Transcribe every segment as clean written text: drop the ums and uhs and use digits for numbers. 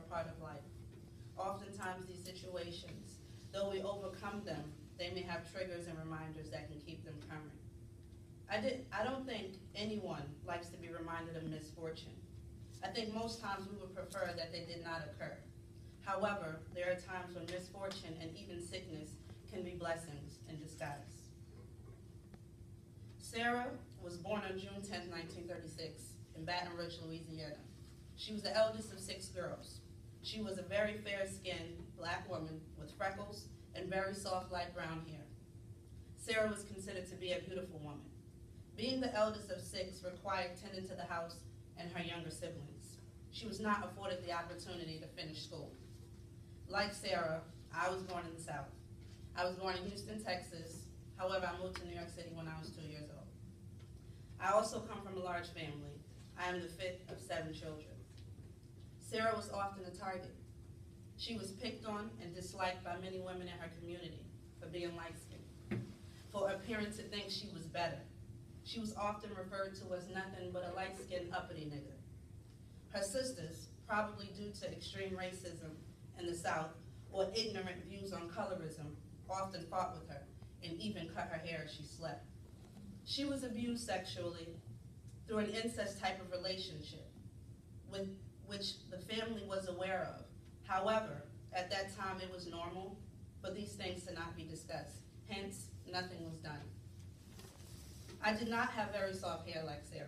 part of life. Oftentimes these situations, though we overcome them, they may have triggers and reminders that can keep them current. I don't think anyone likes to be reminded of misfortune. I think most times we would prefer that they did not occur. However, there are times when misfortune and even sickness can be blessings in disguise. Sarah was born on June 10, 1936, in Baton Rouge, Louisiana. She was the eldest of 6 girls. She was a very fair-skinned black woman with freckles and very soft light brown hair. Sarah was considered to be a beautiful woman. Being the eldest of 6 required tending to the house and her younger siblings. She was not afforded the opportunity to finish school. Like Sarah, I was born in the South. I was born in Houston, Texas. However, I moved to New York City when I was 2 years old. I also come from a large family. I am the 5th of 7 children. Sarah was often a target. She was picked on and disliked by many women in her community for being light-skinned, for appearing to think she was better. She was often referred to as nothing but a light-skinned uppity nigger. Her sisters, probably due to extreme racism in the South or ignorant views on colorism, often fought with her and even cut her hair as she slept. She was abused sexually through an incest type of relationship, with which the family was aware of. However, at that time it was normal for these things to not be discussed. Hence, nothing was done. I did not have very soft hair like Sarah,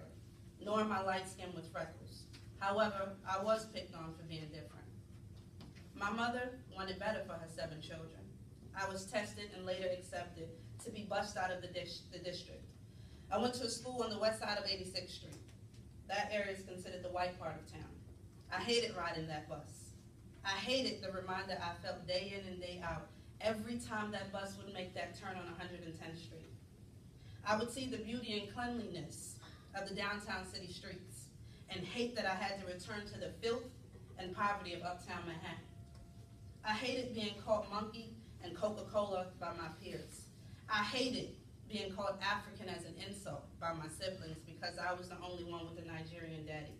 nor am I light skin with freckles. However, I was picked on for being different. My mother wanted better for her 7 children. I was tested and later accepted to be bused out of the district. I went to a school on the west side of 86th Street. That area is considered the white part of town. I hated riding that bus. I hated the reminder I felt day in and day out every time that bus would make that turn on 110th Street. I would see the beauty and cleanliness of the downtown city streets and hate that I had to return to the filth and poverty of uptown Manhattan. I hated being called monkey and Coca-Cola by my peers. I hated being called African as an insult by my siblings because I was the only one with a Nigerian daddy.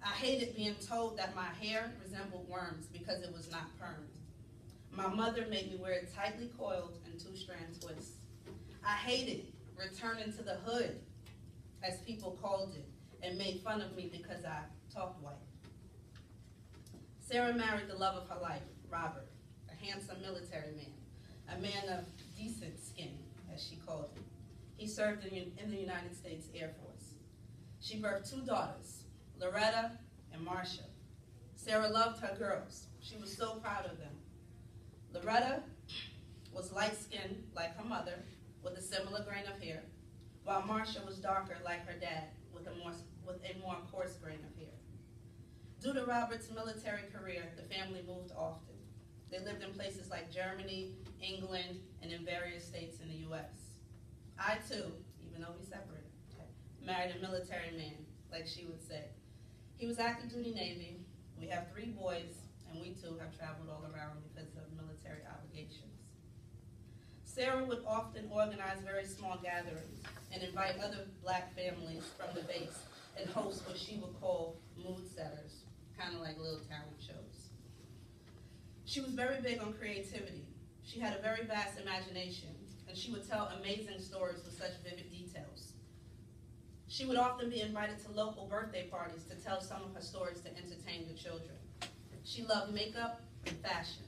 I hated being told that my hair resembled worms because it was not permed. My mother made me wear it tightly coiled in 2-strand twists. I hated returning to the hood, as people called it, and made fun of me because I talked white. Sarah married the love of her life, Robert, a handsome military man, a man of decent skin, as she called him. He served in the United States Air Force. She birthed 2 daughters, Loretta and Marcia. Sarah loved her girls. She was so proud of them. Loretta was light-skinned like her mother, with a similar grain of hair, while Marcia was darker like her dad, with a more coarse grain of hair. Due to Robert's military career, the family moved often. They lived in places like Germany, England, and in various states in the U.S. I, too, even though we separated, married a military man, like she would say. He was active duty Navy. We have 3 boys, and we, too, have traveled all around because of military obligations. Sarah would often organize very small gatherings and invite other black families from the base and host what she would call mood setters, kind of like little talent shows. She was very big on creativity. She had a very vast imagination, and she would tell amazing stories with such vivid details. She would often be invited to local birthday parties to tell some of her stories to entertain the children. She loved makeup and fashion.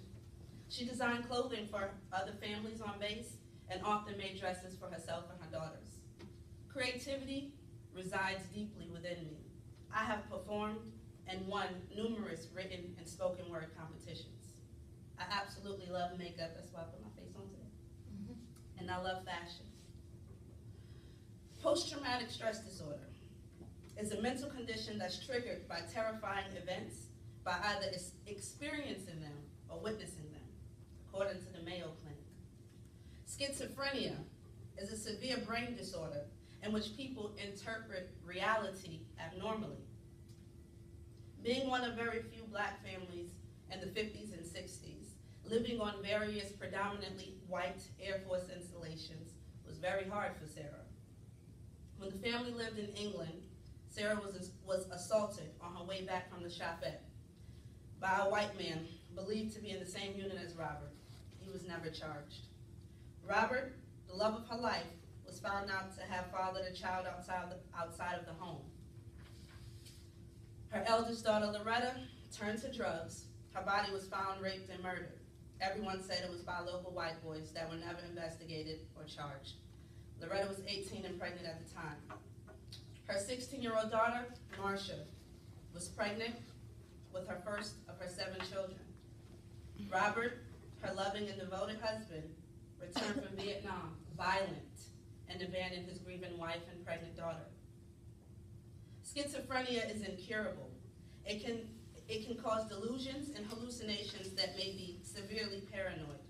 She designed clothing for other families on base and often made dresses for herself and her daughters. Creativity resides deeply within me. I have performed and won numerous written and spoken word competitions. I absolutely love makeup. That's why I put my face on today. And I love fashion. Post-traumatic stress disorder is a mental condition that's triggered by terrifying events, by either experiencing them or witnessing them, according to the Mayo Clinic. Schizophrenia is a severe brain disorder in which people interpret reality abnormally. Being one of very few black families in the 50s and 60s, living on various predominantly white Air Force installations was very hard for Sarah. When the family lived in England, Sarah was assaulted on her way back from the shopette. by a white man believed to be in the same unit as Robert. He was never charged. Robert, the love of her life, was found out to have fathered a child outside of the home. Her eldest daughter, Loretta, turned to drugs. Her body was found raped and murdered. Everyone said it was by local white boys that were never investigated or charged. Loretta was 18 and pregnant at the time. Her 16-year-old daughter, Marcia, was pregnant with her first of her 7 children. Robert, her loving and devoted husband, returned from Vietnam, violent, and abandoned his grieving wife and pregnant daughter. Schizophrenia is incurable. It can cause delusions and hallucinations that may be severely paranoid.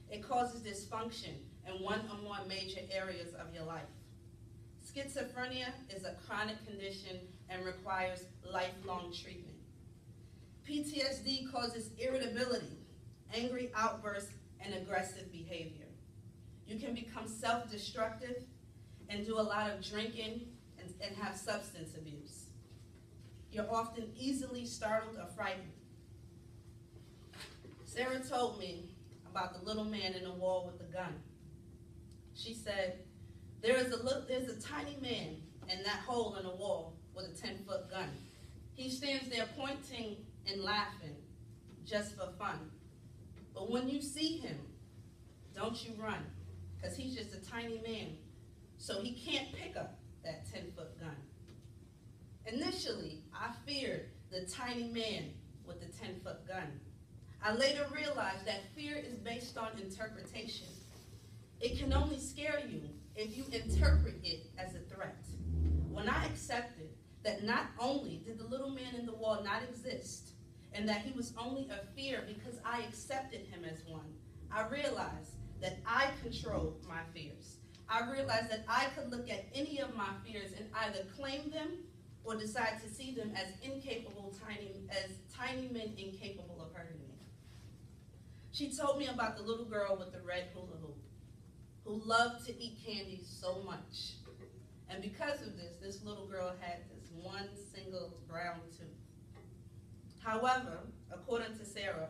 It causes dysfunction in one or more major areas of your life. Schizophrenia is a chronic condition and requires lifelong treatment. PTSD causes irritability, angry outbursts, and aggressive behavior. You can become self-destructive and do a lot of drinking and have substance abuse. You're often easily startled or frightened. Sarah told me about the little man in the wall with the gun. She said, there's a tiny man in that hole in the wall with a 10-foot gun. He stands there pointing and laughing just for fun. But when you see him, don't you run, because he's just a tiny man, so he can't pick up that 10-foot gun. Initially, I feared the tiny man with the 10-foot gun. I later realized that fear is based on interpretation. It can only scare you if you interpret it as a threat. When I accepted that not only did the little man in the wall not exist, and that he was only a fear because I accepted him as one, I realized that I controlled my fears. I realized that I could look at any of my fears and either claim them or decide to see them as tiny men incapable of hurting me. She told me about the little girl with the red hula hoop who loved to eat candy so much. And because of this little girl had this one single brown tooth. However, according to Sarah,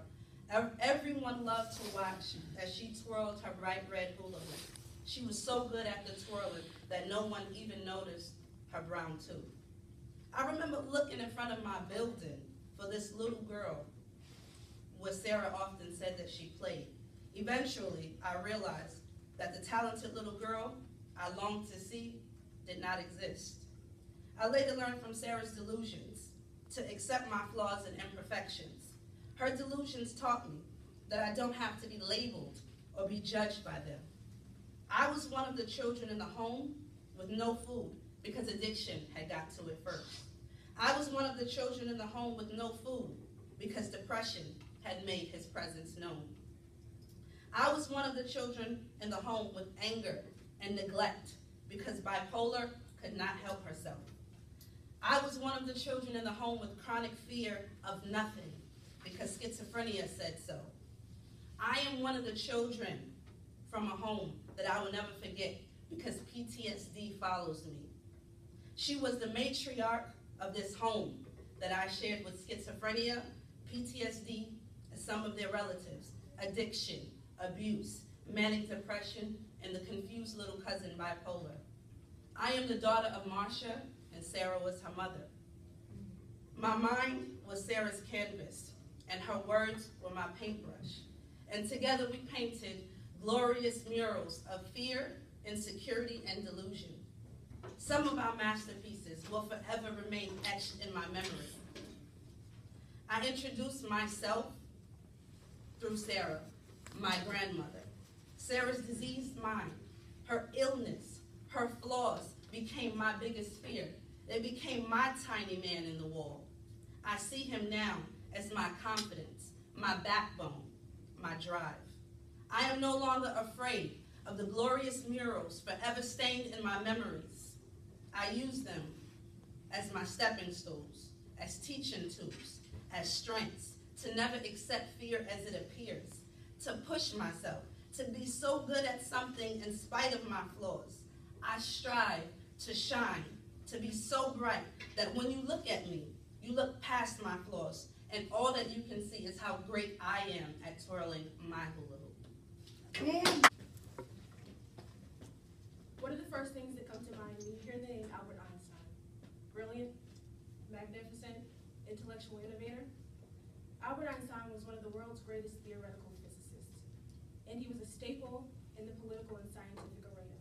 everyone loved to watch as she twirled her bright red hula hoop. She was so good at the twirling that no one even noticed her brown tooth. I remember looking in front of my building for this little girl where Sarah often said that she played. Eventually, I realized that the talented little girl I longed to see did not exist. I later learned from Sarah's delusions to accept my flaws and imperfections. Her delusions taught me that I don't have to be labeled or be judged by them. I was one of the children in the home with no food because addiction had got to it first. I was one of the children in the home with no food because depression had made his presence known. I was one of the children in the home with anger and neglect because bipolar could not help herself. I was one of the children in the home with chronic fear of nothing because schizophrenia said so. I am one of the children from a home that I will never forget because PTSD follows me. She was the matriarch of this home that I shared with schizophrenia, PTSD, and some of their relatives, addiction, abuse, manic depression, and the confused little cousin bipolar. I am the daughter of Marcia, and Sarah was her mother. My mind was Sarah's canvas, and her words were my paintbrush. And together we painted glorious murals of fear, insecurity, and delusion. Some of our masterpieces will forever remain etched in my memory. I introduced myself through Sarah, my grandmother. Sarah's diseased mind, her illness, her flaws became my biggest fear. They became my tiny man in the wall. I see him now as my confidence, my backbone, my drive. I am no longer afraid of the glorious murals forever stained in my memories. I use them as my stepping stools, as teaching tools, as strengths, to never accept fear as it appears, to push myself, to be so good at something in spite of my flaws. I strive to shine, to be so bright that when you look at me, you look past my flaws and all that you can see is how great I am at twirling my hula hoop. What are the first things that come to mind when you hear the name Albert Einstein? Brilliant, magnificent, intellectual innovator? Albert Einstein was one of the world's greatest theoretical physicists, and he was a staple in the political and scientific arena.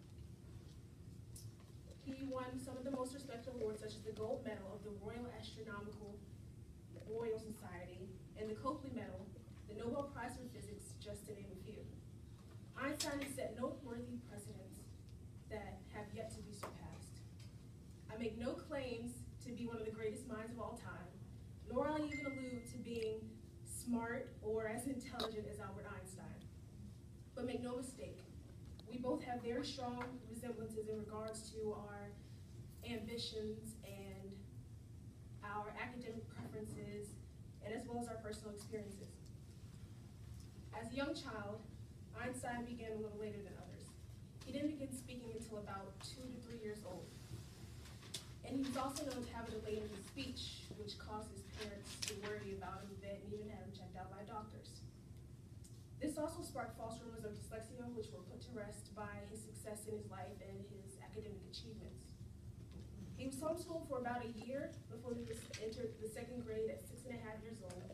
He won some of the most respected awards, such as the Gold Medal of the Royal Astronomical Royal Society and the Copley Medal, the Nobel Prize for Physics, just to name a few. Einstein has set noteworthy precedents that have yet to be surpassed. I make no claims to be one of the greatest minds of all time, nor will I even allude to being smart or as intelligent as Albert Einstein. But make no mistake, we both have very strong resemblances in regards to our ambitions and our academic preferences, and as well as our personal experiences. As a young child, Einstein began a little later than others. He didn't begin speaking until about 2 to 3 years old. And he was also known to have a delay in his speech, which caused his parents to worry about him a bit and even had him checked out by doctors. This also sparked false rumors of dyslexia, which were put to rest by his success in his life and his academic achievements. He was homeschooled for about a year before he entered the second grade at 6.5 years old,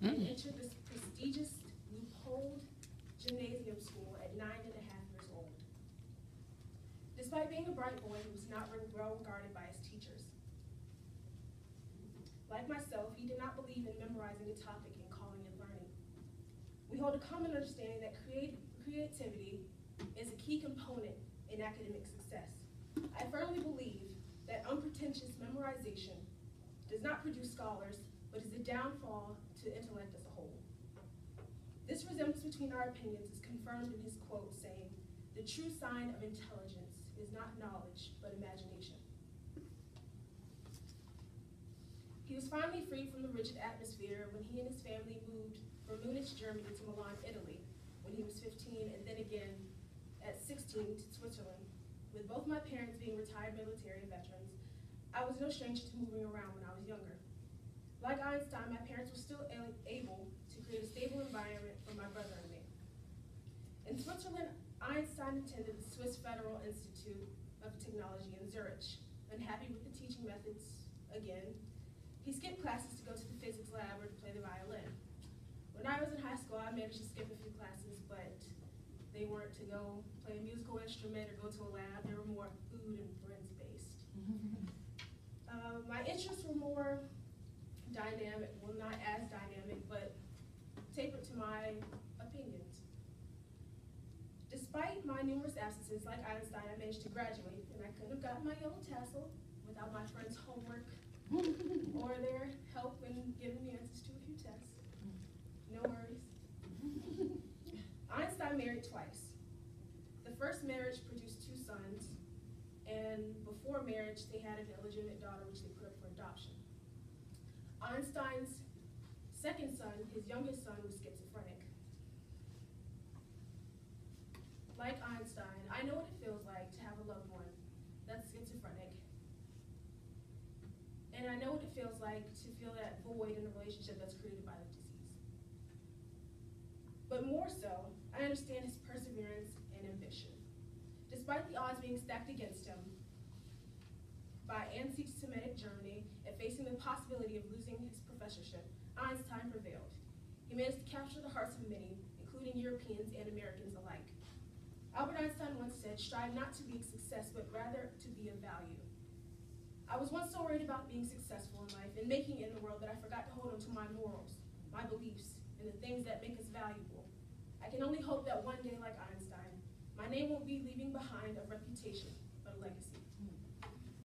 and entered this prestigious loopholed gymnasium school at 9.5 years old. Despite being a bright boy, he was not well regarded by his teachers. Like myself, he did not believe in memorizing a topic and calling it learning. We hold a common understanding that creativity is a key component in academic success. I firmly believe that unpretentious memorization does not produce scholars, but is a downfall to intellect as a whole. This resemblance between our opinions is confirmed in his quote saying, "The true sign of intelligence is not knowledge, but imagination." He was finally freed from the rigid atmosphere when he and his family moved from Munich, Germany to Milan, Italy, when he was 15, and then again at 16 to Switzerland. With both my parents being retired military veterans, I was no stranger to moving around when I was younger. Like Einstein, my parents were still able to create a stable environment for my brother and me. In Switzerland, Einstein attended the Swiss Federal Institute of Technology in Zurich. Unhappy with the teaching methods again, he skipped classes to go to the physics lab or to play the violin. When I was in high school, I managed to skip a few classes, but they weren't to go play a musical instrument or go to a lab. They were more food and friends based. My interests were more dynamic, well, not as dynamic, but tapered to my opinions. Despite my numerous absences, like Einstein, I managed to graduate, and I couldn't have gotten my yellow tassel without my friends' homework or their help in giving me answers to a few tests. No worries. Einstein married twice. The first marriage produced 2 sons, and before marriage, they had an illegitimate daughter, which they put up for adoption. Einstein's second son, his youngest son, was schizophrenic. Like Einstein, I know what it feels like to have a loved one that's schizophrenic. And I know what it feels like to feel that void in a relationship that's created by the disease. But more so, I understand his perseverance and ambition. Despite the odds being stacked against him by anti-Semitic Germany and facing the possibility of losing his professorship, Einstein prevailed. He managed to capture the hearts of many, including Europeans and Americans alike. Albert Einstein once said, "Strive not to be a success, but rather to be of value." I was once so worried about being successful in life and making it in the world that I forgot to hold on to my morals, my beliefs, and the things that make us valuable. I can only hope that one day, like Einstein, my name won't be leaving behind a reputation